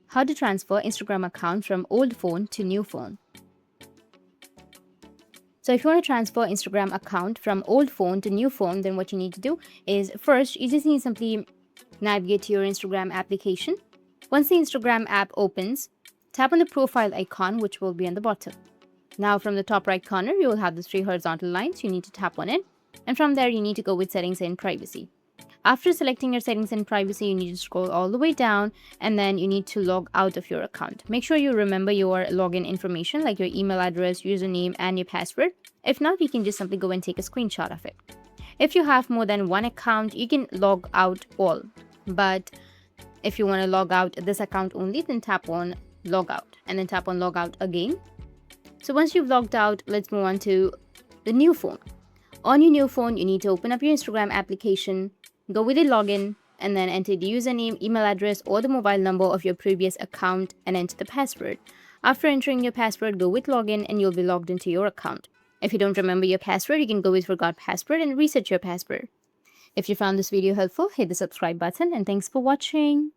how to transfer Instagram account from old phone to new phone. So if you want to transfer Instagram account from old phone to new phone, then what you need to do is first, you just need to simply navigate to your Instagram application. Once the Instagram app opens, tap on the profile icon, which will be on the bottom. Now from the top right corner, you will have the three horizontal lines. You need to tap on it. And from there, you need to go with settings and privacy. After selecting your settings and privacy, you need to scroll all the way down and then you need to log out of your account. Make sure you remember your login information like your email address, username, and your password. If not, you can just simply go and take a screenshot of it. If you have more than one account, you can log out all. But if you want to log out this account only, then tap on log out and then tap on log out again. So once you've logged out, let's move on to the new phone. On your new phone, you need to open up your Instagram application, go with the login, and then enter the username, email address, or the mobile number of your previous account and enter the password. After entering your password, go with login and you'll be logged into your account. If you don't remember your password, you can go with forgot password and reset your password. If you found this video helpful, hit the subscribe button and thanks for watching.